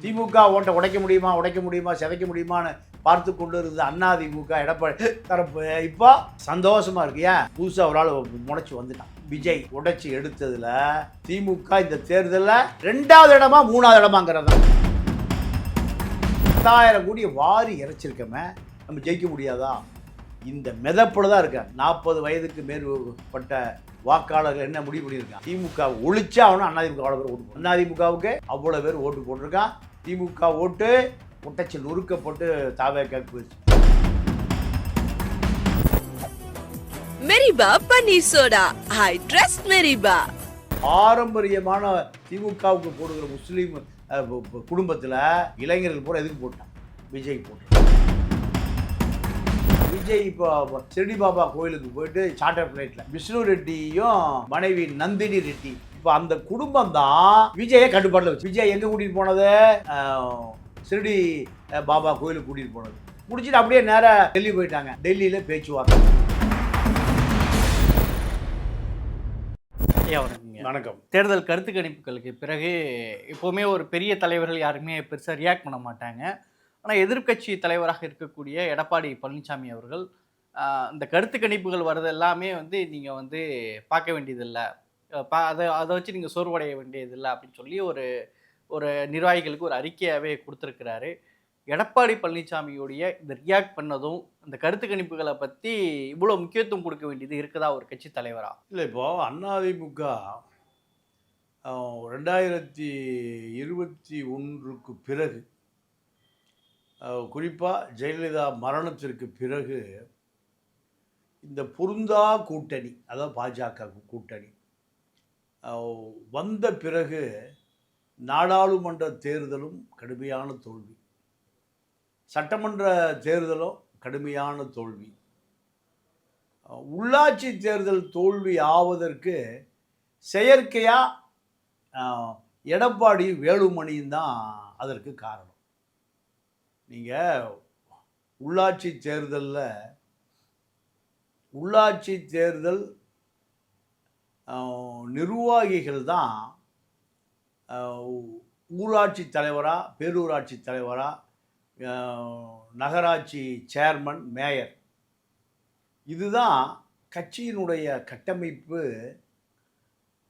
திமுக ஓட்டை உடைக்க முடியுமா சிதைக்க முடியுமான்னு பார்த்து கொண்டு இருந்த அதிமுக எடப்பாடி தரப்பு இப்போ சந்தோஷமா இருக்கு. ஏன் புதுசா ஒரு ஆள் முளைச்சி வந்துட்டான். விஜய் உடைச்சி எடுத்ததுல திமுக இந்த தேர்தலில் 2வது இடமா 3வது இடமாங்கிறது 10,000 கோடியை வாரி இறைச்சிருக்கமே, நம்ம ஜெயிக்க முடியாதா? இந்த மெதப்போட தான் இருக்க 40 வயதுக்கு மேற்பட்ட வாக்காளர்கள் என்ன முடிவு பண்ணியிருக்கான்? திமுக ஒழிச்சா அவனும் அதிமுக அவ்வளோ பேர் ஓட்டு அதிமுகவுக்கு அவ்வளோ பேர் ஓட்டு போட்டிருக்கான். திமுக ஓட்டு முட்டச்சி நொறுக்கப்பட்டு தாவேக்காக்கு போயிடுச்சு. மெரிபா பன்னீர் சோடா, ஐ ட்ரஸ்ட் மெரிபா. பாரம்பரியமான திமுகவுக்கு போடுகிற முஸ்லீம் குடும்பத்தில் இளைஞர்கள் பூரா எதுக்கு போட்டான்? விஜய் போட்டான். விஜய் இப்போ ஷிரடி பாபா கோயிலுக்கு போயிட்டு சார்ட்டர் ஃப்ளைட்டில் விஷ்ணு ரெட்டியும் மனைவி நந்தினி ரெட்டி, இப்போ அந்த குடும்பம் தான் விஜயை கட்டுப்பாட்டில் வச்சு. விஜய் எங்கே கூட்டிகிட்டு போனது? ஷிரடி பாபா கோயிலுக்கு கூட்டிகிட்டு போனது. முடிச்சுட்டு அப்படியே நேராக டெல்லி போயிட்டாங்க. டெல்லியில் பேச்சுவார்த்தை. வணக்கம். தேர்தல் கருத்து கணிப்புகளுக்கு பிறகு எப்போவுமே ஒரு பெரிய தலைவர்கள் யாருமே பெருசாக ரியாக்ட் பண்ண மாட்டாங்க. ஆனால் எதிர்க்கட்சி தலைவராக இருக்கக்கூடிய எடப்பாடி பழனிசாமி அவர்கள் இந்த கருத்து கணிப்புகள் வர்றது எல்லாமே நீங்கள் பார்க்க வேண்டியதில்லை, அதை வச்சு நீங்கள் சோர்வடைய வேண்டியதில்லை அப்படின்னு சொல்லி ஒரு நிர்வாகிகளுக்கு ஒரு அறிக்கையாகவே கொடுத்துருக்கிறாரு. எடப்பாடி பழனிசாமியோடைய இந்த ரியாக்ட் பண்ணதும் இந்த கருத்து கணிப்புகளை பற்றி இவ்வளோ முக்கியத்துவம் கொடுக்க வேண்டியது இருக்குதா ஒரு கட்சி தலைவரா? இல்லை, இப்போது அதிமுக 2021க்கு பிறகு, குறிப்பாக ஜெயலலிதா மரணத்திற்கு பிறகு இந்த பொருந்தா கூட்டணி, அதாவது பாஜக கூட்டணி வந்த பிறகு நாடாளுமன்ற தேர்தலும் கடுமையான தோல்வி, சட்டமன்ற தேர்தலும் கடுமையான தோல்வி, உள்ளாட்சி தேர்தல் தோல்வி ஆவதற்கு செயற்கையாக எடப்பாடி வேலுமணியும் தான் அதற்கு காரணம். நீங்கள் உள்ளாட்சி தேர்தல் நிர்வாகிகள் தான் ஊராட்சி தலைவராக, பேரூராட்சி தலைவராக, நகராட்சி சேர்மன், மேயர், இதுதான் கட்சியினுடைய கட்டமைப்பு.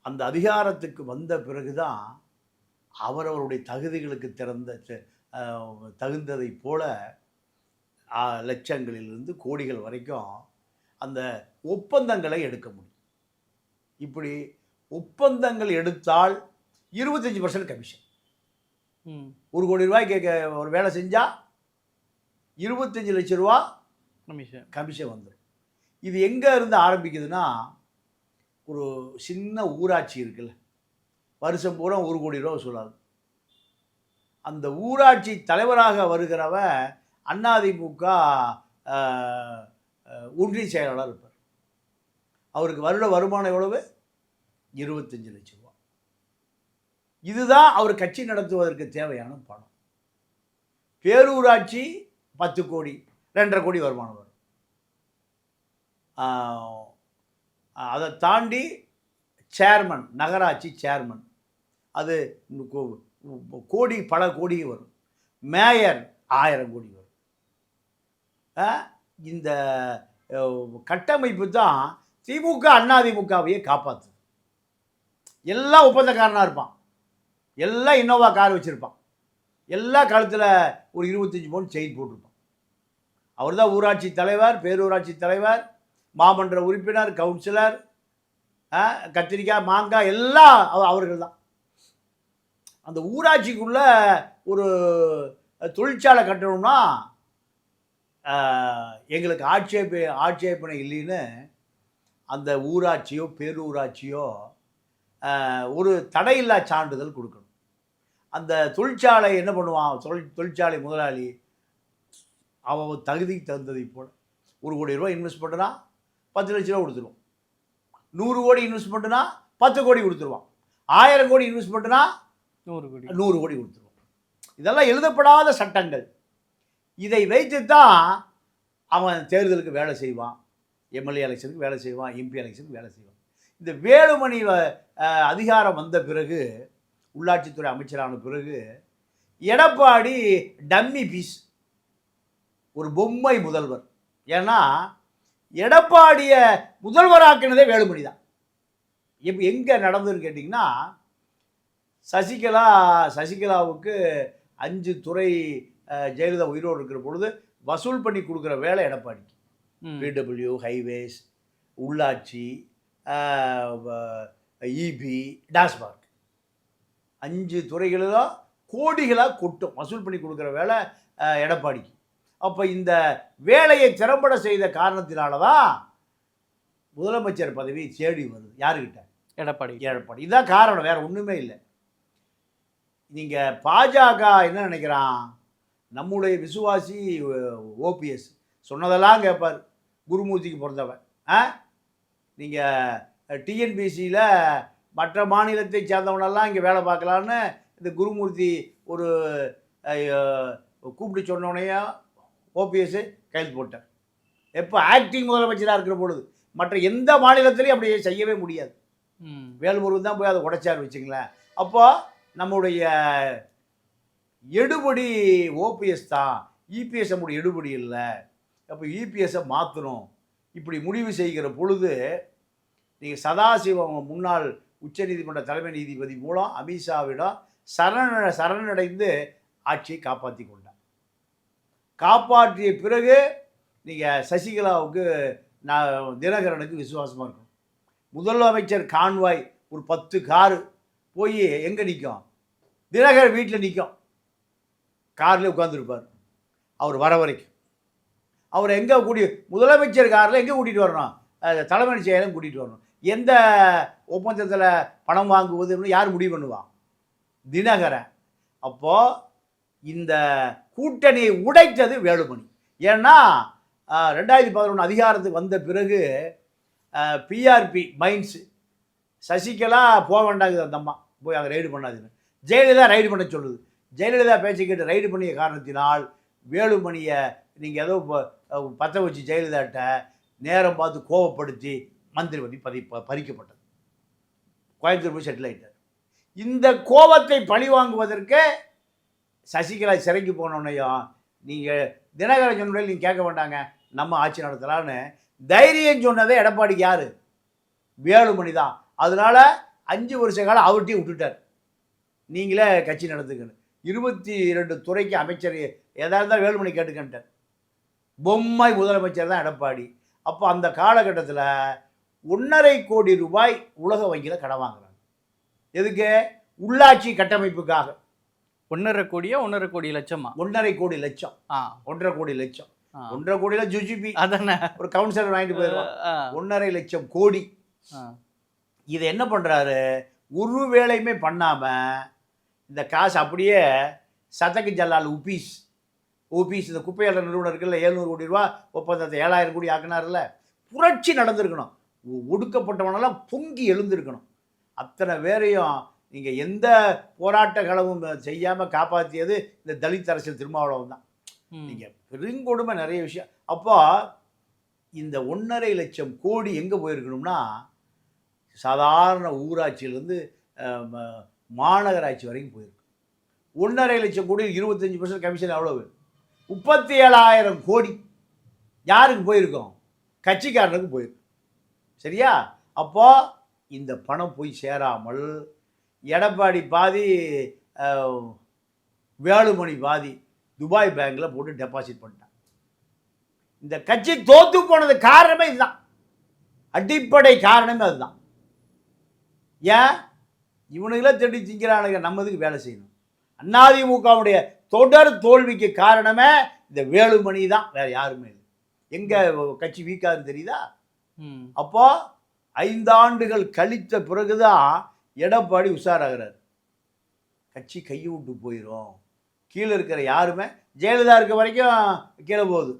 அந்த அதிகாரத்துக்கு வந்த பிறகுதான் அவரவருடைய தகுதிகளுக்கு தகுந்ததை போல லட்சங்களிலிருந்து கோடிகள் வரைக்கும் அந்த ஒப்பந்தங்களை எடுக்க முடியும். இப்படி ஒப்பந்தங்கள் எடுத்தால் 25% கமிஷன். 1 கோடி ரூபாய் ஒரு வேலை செஞ்சால் 25 லட்சம் ரூபா கமிஷன் வந்துடும். இது எங்கே இருந்து ஆரம்பிக்குதுன்னா, ஒரு சின்ன ஊராட்சி இருக்குல்ல, வருஷம் பூரா 1 கோடி ரூபா சொல்லாது. அந்த ஊராட்சி தலைவராக வருகிறவ அதிமுக ஒன்றிய செயலாளர் இருப்பார். அவருக்கு வருட வருமானம் எவ்வளவு? 25 லட்சம் ரூபா. இதுதான் அவர் கட்சி நடத்துவதற்கு தேவையான பணம். பேரூராட்சி 10 கோடி, 2.5 கோடி வருமானம் வரும். அதை தாண்டி சேர்மன், நகராட்சி சேர்மன், அது கோடி, பல கோடி வரும். மேயர் 1000 கோடி வரும். இந்த கட்டமைப்பு தான் திமுக அதிமுகவையே காப்பாற்றுது. எல்லாம் ஒப்பந்தக்காரனாக இருப்பான், எல்லாம் இன்னோவா கார் வச்சுருப்பான், எல்லா கழுத்தில் ஒரு 25 பவுன் செயின் போட்டிருப்பான். அவர் தான் ஊராட்சி தலைவர், பேரூராட்சி தலைவர், மாமன்ற உறுப்பினர், கவுன்சிலர், கத்திரிக்காய், மாங்காய் எல்லாம் அவர்கள் தான். அந்த ஊராட்சிக்குள்ளே ஒரு தொழிற்சாலை கட்டணும்னா எங்களுக்கு ஆட்சேபனை இல்லைன்னு அந்த ஊராட்சியோ பேரூராட்சியோ ஒரு தடையில்லா சான்றிதழ் கொடுக்கணும். அந்த தொழிற்சாலை என்ன பண்ணுவான்? தொழிற்சாலை முதலாளி அவன் தகுதிக்கு தகுந்ததை போல் 1 கோடி ரூபா இன்வெஸ்ட் பண்ணுறான், 10 லட்ச ரூபா கொடுத்துருவான். 100 கோடி இன்வெஸ்ட் பண்ணுனா 10 கோடி கொடுத்துருவான். 1000 கோடி இன்வெஸ்ட் பண்ணுனா 100 கோடி கொடுத்துருவான். இதெல்லாம் எழுதப்படாத சட்டங்கள். இதை வைத்து தான் அவன் தேர்தலுக்கு வேலை செய்வான், எம்எல்ஏ எலெக்ஷனுக்கு வேலை செய்வான், எம்பி எலெக்ஷனுக்கு வேலை செய்வான். இந்த வேலுமணி அதிகாரம் வந்த பிறகு, உள்ளாட்சித்துறை அமைச்சரான பிறகு எடப்பாடி டம்மி பீஸ், ஒரு பொம்மை முதல்வர். ஏன்னா எடப்பாடியை முதல்வராக்கினதே வேலுமணி தான். இப்போ எங்கே நடந்ததுன்னு கேட்டிங்கன்னா, சசிகலாவுக்கு 5 துறை ஜெயலலிதா உயிரோடு இருக்கிற பொழுது வசூல் பண்ணி கொடுக்குற வேலை எடப்பாடிக்கு. பிடபிள்யூ, ஹைவேஸ், உள்ளாட்சி, இபி, டாஸ்மார்க் 5 துறைகளிலும் கோடிகளாக கொட்டும் வசூல் பண்ணி கொடுக்குற வேலை எடப்பாடிக்கு. அப்போ இந்த வேலையை திறம்பட செய்த காரணத்தினால தான் முதலமைச்சர் பதவி தேடி வருது. யாருக்கிட்ட? எடப்பாடி. இதுதான் காரணம், வேறு ஒன்றுமே இல்லை. நீங்கள் பாஜக என்ன நினைக்கிறான், நம்முடைய விசுவாசி ஓபிஎஸ் சொன்னதெல்லாம் கேட்பார், குருமூர்த்திக்கு பிறந்தவன். நீங்கள் டிஎன்பிசியில் மற்ற மாநிலத்தை சேர்ந்தவனெல்லாம் இங்கே வேலை பார்க்கலான்னு இந்த குருமூர்த்தி ஒரு கூப்பிட்டு சொன்னோடனே ஓபிஎஸ் கைது போட்டார். எப்போ? ஆக்டிங் முதலமைச்சராக இருக்கிற பொழுது. மற்ற எந்த மாநிலத்திலையும் அப்படி செய்யவே முடியாது. வேல்முருகன் தான் போய் அதை உடைச்சார் வச்சுங்களேன். அப்போ நம்முடைய எடுபடி ஓபிஎஸ் தான், இபிஎஸ் நம்முடைய எடுபடி இல்லை. அப்போ இபிஎஸ்ஸை மாற்றணும் இப்படி முடிவு செய்கிற பொழுது நீங்கள் சதாசிவம் முன்னாள் உச்சநீதிமன்ற தலைமை நீதிபதி மூலம் அமித்ஷாவிடம் சரணடைந்து ஆட்சியை காப்பாற்றி கொண்டார். காப்பாற்றிய பிறகு நீங்கள் சசிகலாவுக்கு தினகரனுக்கு விசுவாசமாக இருக்கணும். முதலமைச்சர் கான்வாய் ஒரு 10 காரு போய் எங்கே நிற்கும்? தினகரன் வீட்டில் நிற்கும். காரில் உட்காந்துருப்பார் அவர் வர வரைக்கும். அவர் எங்கே முதலமைச்சர் காரில் எங்கே கூட்டிகிட்டு வரணும்? தலைமைச் செயலம் கூட்டிகிட்டு வரணும். எந்த ஒப்பந்தத்தில் பணம் வாங்குவதுன்னு யார் முடிவு பண்ணுவான்? தினகரன். அப்போது இந்த கூட்டணியை உடைத்தது வேலுமணி. ஏன்னா 2011 அதிகாரத்துக்கு வந்த பிறகு பிஆர்பி மைன்ஸ் சசிகலா போக வேண்டாங்குது, அந்த அம்மா போய் அங்கே ரைடு பண்ணாதுன்னு ஜெயலலிதா ரைடு பண்ண சொல்லுது. ஜெயலலிதா பேச்சை கேட்டு ரைடு பண்ணிய காரணத்தினால் வேலுமணியை நீங்கள் ஏதோ பற்ற வச்சு ஜெயலலிதாட்ட நேரம் பார்த்து கோவப்படுத்தி மந்திரி பதவி பறிக்கப்பட்டது. கோயம்புத்தூர் போய் செட்டில் ஆகிட்டார். இந்த கோபத்தை பழிவாங்குவதற்கு சசிகலா சிறைக்கு போனோன்னையும் நீங்கள் தினகரன் சொன்னால் நீங்கள் கேட்க வேண்டாங்க, நம்ம ஆட்சி நடத்தலான்னு தைரியம் சொன்னதே எடப்பாடிக்கு யார்? வேலுமணி தான். அதனால் 5 வருஷ காலம் அவர்கிட்டையும் விட்டுட்டார், நீங்களே கட்சி நடத்துக்கணும். 22 துறைக்கு அமைச்சர் எதாக இருந்தால் வேலுமணி கேட்டுக்கிட்டார். பொம்மை முதலமைச்சர் தான் எடப்பாடி. அப்போ அந்த காலகட்டத்தில் 1.5 கோடி ரூபாய் உலக வங்கியில் கடன் வாங்குறாங்க. எதுக்கு? உள்ளாட்சி கட்டமைப்புக்காக. 1.5 கோடியா 1.5 கோடி லட்சமா? 1.5 கோடி லட்சம். 1.5 கோடி லட்சம். 1.5 கோடியில் ஜுஜிபி அதானே ஒரு கவுன்சிலர் வாங்கிட்டு போயிடுவான். 1.5 லட்சம் கோடி. இதை என்ன பண்ணுறாரு? ஒரு வேலையுமே பண்ணாமல் இந்த காசு அப்படியே சதக்கு ஜல்லால் உபீஸ் இந்த குப்பையாளர் நிறுவனம் இருக்குல்ல, 700 கோடி ரூபா ஒப்பந்தத்தை 7000 கோடி ஆக்கினார்ல. புரட்சி நடந்திருக்கணும். ஒடுக்கப்பட்டவனெல்லாம் பொங்கி எழுந்திருக்கணும். அத்தனை பேரையும் நீங்கள் எந்த போராட்ட களவும் செய்யாமல் காப்பாற்றியது இந்த தலித் அரசியல் திருமாவளவன் தான். நீங்கள் பெருங்கொடுமை நிறைய விஷயம். அப்போ இந்த 1.5 லட்சம் கோடி எங்கே போயிருக்கணும்னா, சாதாரண ஊராட்சியிலேருந்து மாநகராட்சி வரைக்கும் போயிருக்கு. 1.5 லட்சம் கோடி 25% கமிஷன் எவ்வளவு? 37,000 கோடி. யாருக்கு போயிருக்கோம்? கட்சிக்காரனுக்கு போயிருக்கு. சரியா? அப்போது இந்த பணம் போய் சேராமல் எடப்பாடி பாதி, வேலுமணி பாதி துபாய் பேங்கில் போட்டு டெபாசிட் பண்ணிட்டான். இந்த கட்சி தோற்று போனது காரணமே இதுதான். அடிப்படை காரணமே அதுதான். ஏன்? இவனுங்களாம் தேடி திங்கிறானுங்க, நம்ம இதுக்கு வேலை செய்யணும். அதிமுகவுடைய தொடர் தோல்விக்கு காரணமே இந்த வேலுமணி தான், வேறு யாருமே இல்லை. எங்கே கட்சி வீக்காதுன்னு தெரியுதா? அப்போ 5 ஆண்டுகள் கழித்த பிறகுதான் எடப்பாடி உஷாராகிறார். கட்சி கையை விட்டு போயிடும். கீழே இருக்கிற யாருமே, ஜெயலலிதா இருக்க வரைக்கும் கீழே போகுது,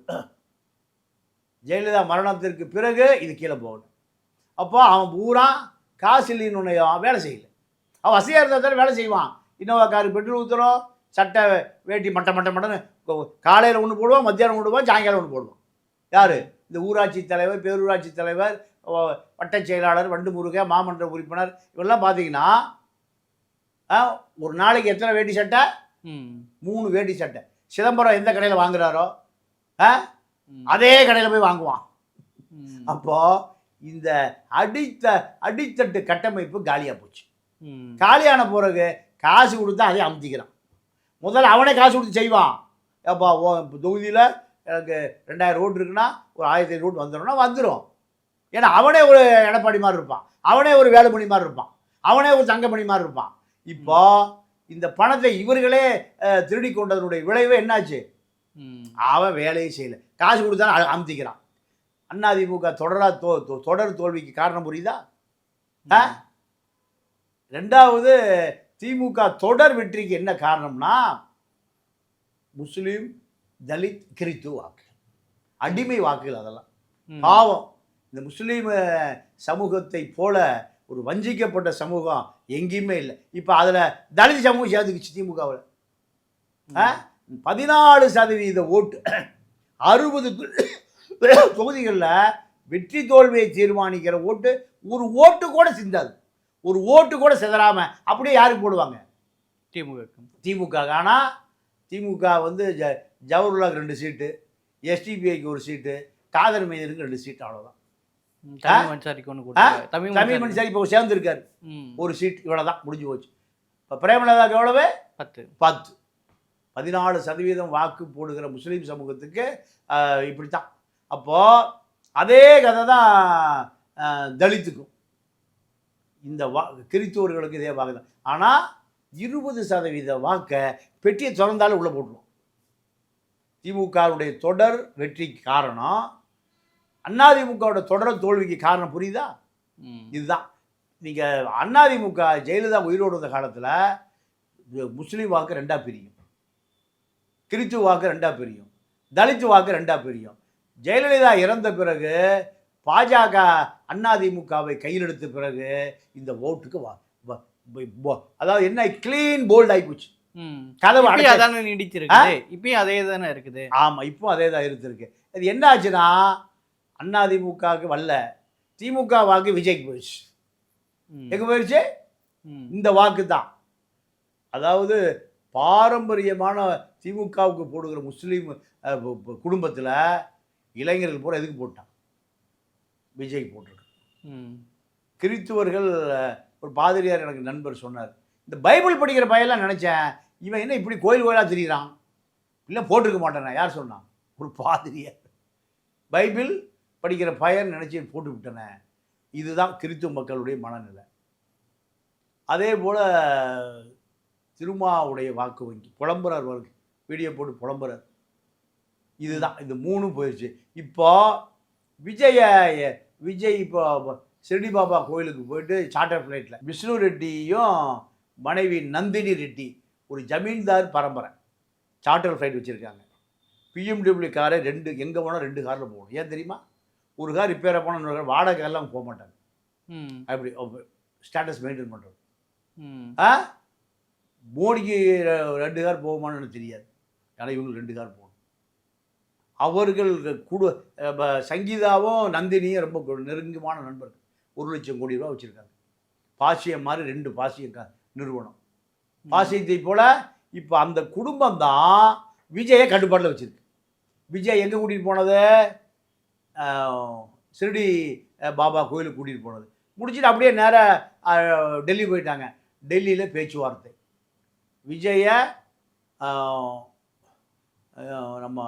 ஜெயலலிதா மரணத்திற்கு பிறகு இது கீழே போகணும். அப்போ அவன் பூரா காசு இல்லைன்னு வேலை செய்யலை. அவன் வசதியாக இருந்தால் தானே வேலை செய்வான். இன்னோவா காருக்கு பெட்ரோல் ஊற்றுறோம், சட்டை வேட்டி மட்டன்னு காலையில் ஒன்று போடுவான், மத்தியானம் ஒன்று போடுவான், சாயங்காலம் ஒன்று போடுவான். யார்? இந்த ஊராட்சி தலைவர், பேரூராட்சி தலைவர், வட்டச் செயலாளர், வண்டு முருகன், மாமன்ற உறுப்பினர், இவெல்லாம் பார்த்தீங்கன்னா ஒரு நாளைக்கு எத்தனை வேட்டி சட்டை? 3 வேட்டி சட்டை. சிதம்பரம் எந்த கடையில் வாங்குறாரோ அதே கடையில் போய் வாங்குவான். அப்போ இந்த அடித்தட்டு கட்டமைப்பு காலியாக போச்சு. காலியான பிறகு காசு கொடுத்தா அதே அமுத்திக்கிறான். முதல்ல அவனே காசு கொடுத்து செய்வான். அப்பா தொகுதியில் எனக்கு 2000 ஓட்டு இருக்குன்னா ஒரு 1500 ஓட்டு வந்துடும்னா வந்துடும். ஏன்னா அவனே ஒரு எடப்பாடி மாதிரி இருப்பான், அவனே ஒரு வேலுமணி மாதிரி இருப்பான், அவனே ஒரு தங்கமணி மாதிரி இருப்பான். இப்போ இந்த பணத்தை இவர்களே திருடி கொண்டதனுடைய விளைவு என்னாச்சு? அவன் வேலையை செய்யலை, காசு கொடுத்தா அமுத்திக்கிறான். அதிமுக தொடர் தோல்விக்கு காரணம் புரியுதா? ரெண்டாவது, திமுக தொடர் வெற்றிக்கு என்ன காரணம்னா முஸ்லீம், தலித், கிறித்து வாக்கு, அடிமை வாக்குகள். அதெல்லாம் பாவம். இந்த முஸ்லீம் சமூகத்தை போல ஒரு வஞ்சிக்கப்பட்ட சமூகம் எங்கேயுமே இல்லை. இப்போ அதில் தலித் சமூகம் சேர்ந்துக்குச்சு திமுகவில். 14% ஓட்டு 60 தொகுதிகளில் வெற்றி தோல்வியை தீர்மானிக்கிற ஓட்டு ஒரு ஓட்டு கூட சிந்தாது. ஒரு ஓட்டு கூட சிதறாம அப்படியே யாருக்கு போடுவாங்க? திமுக. ஆனால் திமுக வந்து ஜவஹர்லாலுக்கு 2 சீட்டு, எஸ்டிபிஐக்கு 1 சீட்டு, காதர் மைதனுக்கு 2 சீட்டு, அவ்வளோதான். தமிழ் மன்சாரி இப்போ சேர்ந்துருக்காரு, 1 சீட், இவ்வளோதான், முடிஞ்சு போச்சு. இப்போ பிரேமலதாக்கு எவ்வளவு? 10. 14% வாக்கு போடுகிற முஸ்லீம் சமூகத்துக்கு இப்படித்தான். அப்போது அதே கதை தான் தலித்துக்கும், இந்த கிறித்தவர்களுக்கு இதே வாக்கு தான். ஆனால் 20% வாக்கை பெட்டியை திறந்தாலும் உள்ளே போட்டுருவோம். திமுகவுடைய தொடர் வெற்றிக்கு காரணம், அதிமுகவோட தொடர் தோல்விக்கு காரணம் புரியுதா? இதுதான். நீங்கள் அதிமுக ஜெயலலிதா உயிரோடு இருந்த காலத்தில் முஸ்லீம் வாக்கு 2ஆக பிரியும், கிறித்துவ வாக்கு 2ஆக பிரியும், தலித்து வாக்கு 2ஆக பிரியும். ஜெயலலிதா இறந்த பிறகு பாஜக அதிமுகவை கையில் எடுத்த பிறகு இந்த ஓட்டுக்கு அதாவது என்ன கிளீன் போல்ட் ஆகி போச்சு. கதவு நீடிச்சிருக்கு, இப்பயும் அதே தானே இருக்குது. ஆமாம், இப்போ அதே தான் இருந்திருக்கு. அது என்ன ஆச்சுன்னா அதிமுகவுக்கு வரல, திமுக வாக்கு விஜய்க்கு போயிடுச்சு. எங்கே போயிடுச்சு? இந்த வாக்கு தான். அதாவது பாரம்பரியமான திமுகவுக்கு போடுகிற முஸ்லீம் குடும்பத்தில் இளைஞர்கள் பூரா எதுக்கு போட்டான்? விஜய்க்கு போட்டிருக்கு. கிறித்துவர்கள், ஒரு பாதிரியார் எனக்கு நண்பர் சொன்னார், இந்த பைபிள் படிக்கிற பையெல்லாம் நினச்சேன், இவன் என்ன இப்படி கோயில் கோயிலாக திரிகிறான், இல்லை போட்டிருக்க மாட்டேனா. யார் சொன்னான்? ஒரு பாதிரியார். பைபிள் படிக்கிற பையன் நினச்சி போட்டு விட்டனே. இதுதான் கிறித்துவ மக்களுடைய மனநிலை. அதே போல் திருமாவுடைய வாக்கு வங்கி புலம்புறார், வீடியோ போட்டு புலம்புறார். இதுதான், இந்த 3 போயிடுச்சு. இப்போ விஜய் இப்போ ஷிரடி பாபா கோயிலுக்கு போயிட்டு சார்ட்டர் ஃப்ளைட்டில் விஷ்ணு ரெட்டியும் மனைவி நந்தினி ரெட்டி, ஒரு ஜமீன்தார் பரம்பரை, சார்ட்டர் ஃப்ளைட் வச்சுருக்காங்க. பிஎம்டபிள்யூ காரை 2 எங்கே போனால் 2 காரில் போகணும். ஏன் தெரியுமா? ஒரு கார் ரிப்பேராக போனால் இன்னொரு கார், வாடகை காரெலாம் போக மாட்டாங்க. அப்படி ஸ்டேட்டஸ் மெயின்டைன் பண்ணுறது. மோடிக்கு 2 கார் போகுமான்னு தெரியாது, ஆனால் இவங்களுக்கு 2 கார் போகணும். அவர்கள் சங்கீதாவும் நந்தினியும் ரொம்ப நெருங்கமான நண்பர்கள். 1 லட்சம் கோடி ரூபா வச்சுருக்காங்க. பாசியம் மாதிரி 2 பாசியம் நிறுவனம். பாசியத்தை போல் இப்போ அந்த குடும்பம் தான் விஜயை கட்டுப்பாட்டில் வச்சுருக்கு. விஜய் எங்கே கூட்டிகிட்டு போனது? ஷிரடி பாபா கோயிலுக்கு கூட்டிகிட்டு போனது. முடிச்சுட்டு அப்படியே நேராக டெல்லி போயிட்டாங்க. டெல்லியில் பேச்சுவார்த்தை. விஜயை நம்ம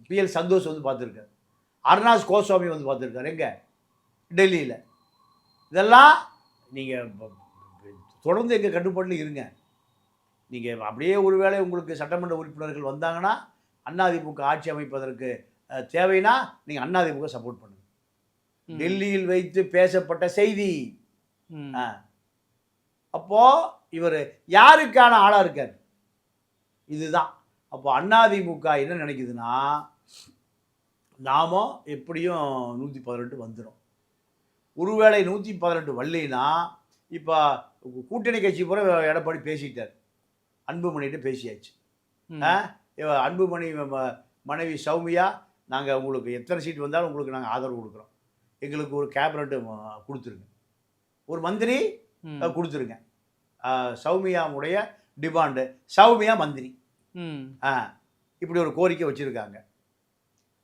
பிஎல் சந்தோஷ் வந்து பார்த்துருக்காரு, அருணாஸ் கோஸ்வாமி வந்து பார்த்துருக்காரு. எங்கே? டெல்லியில். இதெல்லாம் நீங்கள் தொடர்ந்து எங்கள் கட்டுப்பாட்டில் இருங்க. நீங்கள் அப்படியே ஒருவேளை உங்களுக்கு சட்டமன்ற உறுப்பினர்கள் வந்தாங்கன்னா அதிமுக ஆட்சி அமைப்பதற்கு தேவைன்னா நீங்கள் அதிமுக சப்போர்ட் பண்ணுங்க. டெல்லியில் வைத்து பேசப்பட்ட செய்தி. அப்போது இவர் யாருக்கான ஆளாக இருக்கார்? இதுதான். அப்போ அதிமுக என்ன நினைக்குதுன்னா, நாம எப்படியும் 118 வந்துடும். ஒருவேளை 118 வரலைன்னா, இப்போ கூட்டணி கட்சி பூரா எடப்பாடி பேசிட்டார், அன்புமணிகிட்ட பேசியாச்சு. அன்புமணி மனைவி சௌமியா, நாங்கள் உங்களுக்கு எத்தனை சீட் வந்தாலும் உங்களுக்கு நாங்கள் ஆதரவு கொடுக்குறோம், எங்களுக்கு ஒரு கேபினட்டு கொடுத்துருங்க, ஒரு மந்திரி கொடுத்துருங்க. சௌமியாவுடைய டிமாண்டு. சௌமியா மந்திரி. ம். இப்படி ஒரு கோரிக்கை வச்சுருக்காங்க.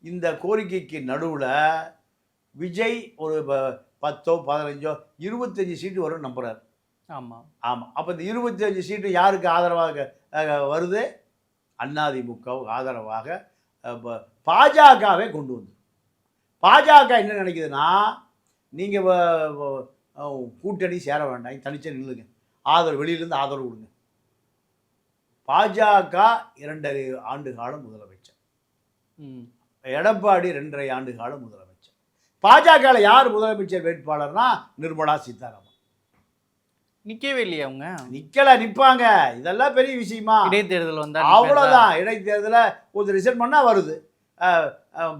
இந்த கோரிக்கைக்கு நடுவில் விஜய் ஒரு 10ஓ 15ஓ 25 சீட்டு வரும்னு நம்புகிறார். ஆமாம். அப்போ இந்த 25 சீட்டு யாருக்கு ஆதரவாக வருது? அதிமுகவுக்கு ஆதரவாக பாஜகவே கொண்டு வந்து. பாஜக என்ன நினைக்குதுன்னா, நீங்கள் கூட்டணி சேர வேண்டாம், தனிச்சே நில்லுங்க, வெளியிலேருந்து ஆதரவு கொடுங்க. பாஜக 2.5 ஆண்டு காலம் முதலமைச்சர், எடப்பாடி 2.5 ஆண்டு காலம் முதலமைச்சர். பாஜகவில் யார் முதலமைச்சர் வேட்பாளர்னா நிர்மலா சீதாராமன். நிற்கவே இல்லையா அவங்க? நிற்பாங்க. இதெல்லாம் பெரிய விஷயமா? இடைத்தேர்தல் வந்தா அவ்வளோதான். இடைத்தேர்தலில் கொஞ்சம் ரிசல்ட் பண்ணால் வருது.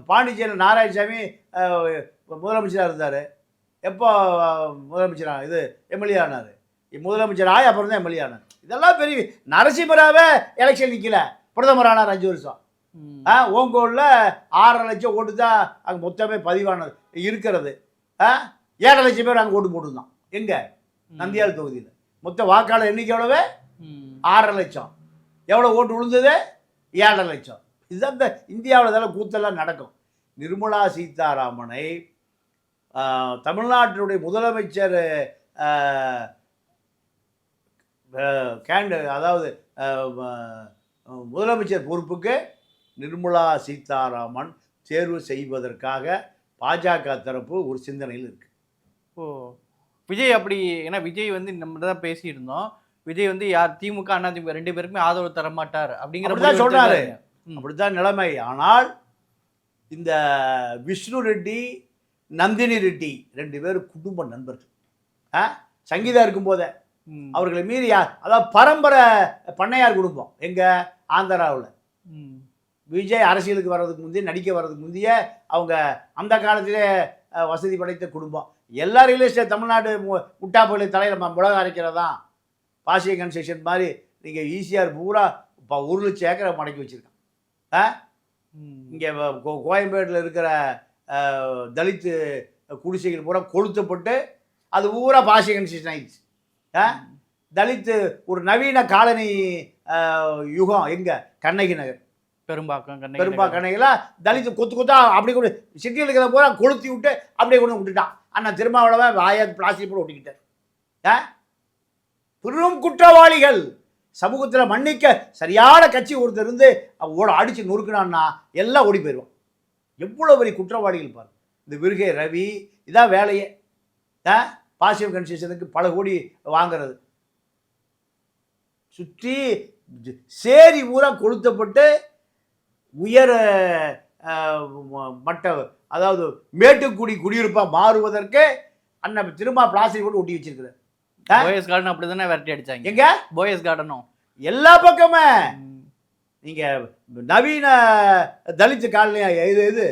பாண்டிச்சேரியில் நாராயணசாமி முதலமைச்சராக இருந்தார். எப்போ முதலமைச்சராக எம்எல்ஏ ஆனார்? முதலமைச்சர் ஆகி அப்புறம் தான் எம்எல்ஏ ஆனார். இதெல்லாம் பெரிய நரசிம்மராவே எலெக்ஷன் நிற்கல, பிரதமர் ஆனார் 5 வருஷம். ஓங்கோலில் 6.5 லட்சம் ஓட்டு தான் அங்கே மொத்தமே பதிவானது இருக்கிறது. 7.5 லட்சம் பேர் அங்கே ஓட்டு போட்டுருந்தான். எங்கே? நந்தியால் தொகுதியில். மொத்த வாக்காளர் எண்ணிக்கை எவ்வளவு? 6.5 லட்சம். எவ்வளோ ஓட்டு விழுந்தது? 7.5 லட்சம். இதுதான் இந்த இந்தியாவில் இதெல்லாம் கூத்தெல்லாம் நடக்கும். நிர்மலா சீதாராமனை தமிழ்நாட்டினுடைய முதலமைச்சர் அதாவது முதலமைச்சர் பொறுப்புக்கு நிர்மலா சீதாராமன் தேர்வு செய்வதற்காக பாஜக தரப்பு ஒரு சிந்தனையில் இருக்கு. ஓ, விஜய் அப்படி, ஏன்னா விஜய் வந்து நம்ம தான் பேசியிருந்தோம், விஜய் வந்து யார் திமுக அதிமுக 2 பேருக்குமே ஆதரவு தர மாட்டார் அப்படிங்கிற சொன்னாரு. அப்படித்தான் நிலைமை. ஆனால் இந்த விஷ்ணு ரெட்டி, நந்தினி ரெட்டி 2 பேரும் குடும்ப நண்பர்கள். சங்கீதா இருக்கும் போதே அவர்களை மீறி அதாவது பரம்பரை பண்ணையார் குடும்பம். எங்க? ஆந்திராவில். விஜய் அரசியலுக்கு வர்றதுக்கு முந்தைய, நடிக்க வர்றதுக்கு முந்தைய அவங்க அந்த காலத்திலே வசதி படைத்த குடும்பம். எல்லா ரியல் எஸ்டேட் தமிழ்நாடு முட்டாப்பள்ளி தலையில் மிளகா அரைக்கிறதான் பாசிய கன்ஸ்ட்ரக்ஷன் மாதிரி. நீங்கள் ஈஸியாக பூரா இப்போ 1 லட்சம் ஏக்கரை மடக்கி வச்சுருக்கான். இங்கே கோயம்பேட்டில் இருக்கிற தலித்து குடிசைகள் பூரா கொளுத்தப்பட்டு அது பூரா பாசிய கன்ஸ்ட்ரக்ஷன் ஆயிடுச்சு. தலித்து ஒரு நவீன காலனி யுகம். எங்கே? கண்ணகி நகர், பெரும்பாக்கம் கண்ணகில தலித்து கொத்து கொத்தா அப்படி கூட சிட்டியில் இருக்கிற பூரா கொளுத்தி விட்டு அப்படியே கொண்டு விட்டுட்டான். அண்ணா திருமாவளவன் வாயை பிளாஸ்டிக் போட்டு ஒட்டிக்கிட்டார். பெரும் குற்றவாளிகள். சமூகத்தில் மன்னிக்க சரியான கட்சி ஒருத்தர் இருந்து அடித்து நொறுக்குனான்னா எல்லாம் ஓடி போயிடுவான். எவ்வளோ பெரிய குற்றவாளிகள் பாரு. இந்த விருகை ரவி இதான் வேலையே. பாசிவ் கன்ஸ்ட்ரக்ஷனுக்கு பல கோடி வாங்கிறது. சுற்றி சேரி ஊரா கொளுத்தப்பட்டு உயர மட்ட, அதாவது மேட்டுக்குடி குடியிருப்பாக மாறுவதற்கு அண்ணன் திரும்ப பிளாஸ்டிக் போட்டு ஒட்டி வச்சிருக்கிறார். போயஸ் கார்டன் அப்படி தானே விரட்டி அடிச்சாங்க. எங்க? போயஸ் கார்டனும் எல்லா பக்கமே. நீங்கள் நவீன தலித்து காலனியாக இது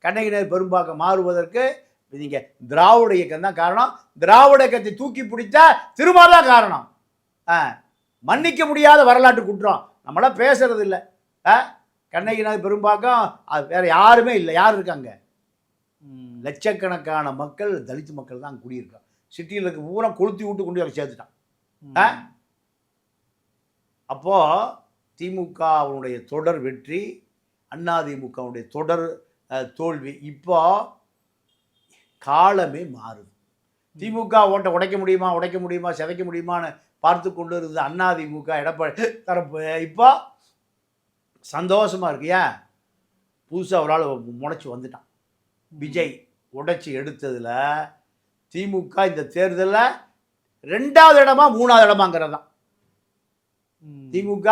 கண்ணகினர் பெரும்பாக்கம் மாறுவதற்கு நீங்கள் திராவிட இயக்கம் தான் காரணம். திராவிட இயக்கத்தை தூக்கி பிடித்தா திரும்ப தான் காரணம். மன்னிக்க முடியாத வரலாற்று குற்றம். நம்மளாம் பேசுறது இல்லை. கண்ணகினர் பெரும்பாக்கம் அது வேற யாருமே இல்லை. யார் இருக்காங்க? லட்சக்கணக்கான மக்கள், தலித்து மக்கள் தான் குடியிருக்காங்க. சிட்டியில் இருக்க பூரா கொளுத்தி விட்டு கொண்டு போய் சேர்த்துட்டான். அப்போ திமுகவுடைய தொடர் வெற்றி, அதிமுகவுடைய தொடர் தோல்வி. இப்போ காலமே மாறுது. திமுக ஓட்டை உடைக்க முடியுமா சிதைக்க முடியுமான்னு பார்த்து கொண்டு இருந்தது அதிமுக எடப்பாடி தரப்பு இப்போ சந்தோஷமாக இருக்கு. ஏன்? புதுசாக ஒரு ஆள் முளைச்சி வந்துட்டான். விஜய் உடைச்சி எடுத்ததில் திமுக இந்த தேர்தலில் 2வது இடமா 3வது இடமாங்கிறது தான். திமுக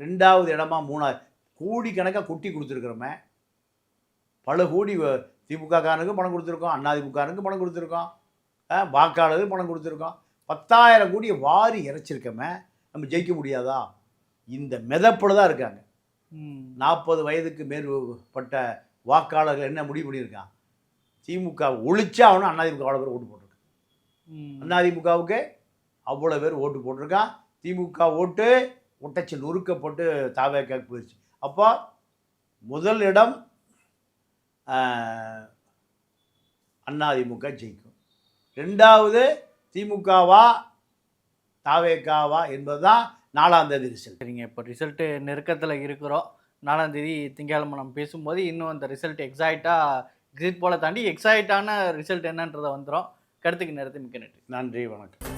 2வது இடமா 3வது கோடிக்கணக்காக கொட்டி கொடுத்துருக்குறோமே. பல கோடி திமுக காரனுக்கு பணம் கொடுத்துருக்கோம், அதிமுகனுக்கு பணம் கொடுத்துருக்கோம், வாக்காளருக்கு பணம் கொடுத்துருக்கோம். 10,000 கோடியை வாரி இறைச்சிருக்கோமே. நம்ம ஜெயிக்க முடியாதா? இந்த மெதப்பில் தான் இருக்காங்க. 40 வயதுக்கு மேற்பட்ட வாக்காளர்கள் என்ன முடிவு பண்ணியிருக்கான்? திமுக ஒழிச்சா அவனும் அதிமுக அவ்வளோ பேர் ஓட்டு போட்டிருக்கான். அதிமுகவுக்கு அவ்வளோ பேர் ஓட்டு போட்டிருக்கான். திமுக ஓட்டு ஒட்டச்சி நொறுக்கப்பட்டு தாவேக்காக்கு போயிடுச்சு. அப்போ முதல் இடம் அதிமுக ஜெயிக்கும். 2வது திமுகவா தாவேக்காவா என்பதுதான் 4ஆம் தேதி ரிசல்ட். சரிங்க. இப்போ ரிசல்ட்டு நெருக்கத்தில் இருக்கிறோம். 4ஆம் தேதி திங்கட்கிழமை நம்ம பேசும்போது இன்னும் அந்த ரிசல்ட் எக்ஸிட் போல தாண்டி எக்ஸாக்டான ரிசல்ட் என்னன்றதை வந்துடும். கருத்துக்கு நேரத்தை மிக்க நன்றி. நன்றி, வணக்கம்.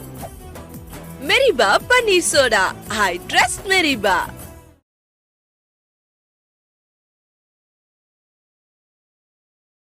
Meriba Paneer Soda. I trust Meriba.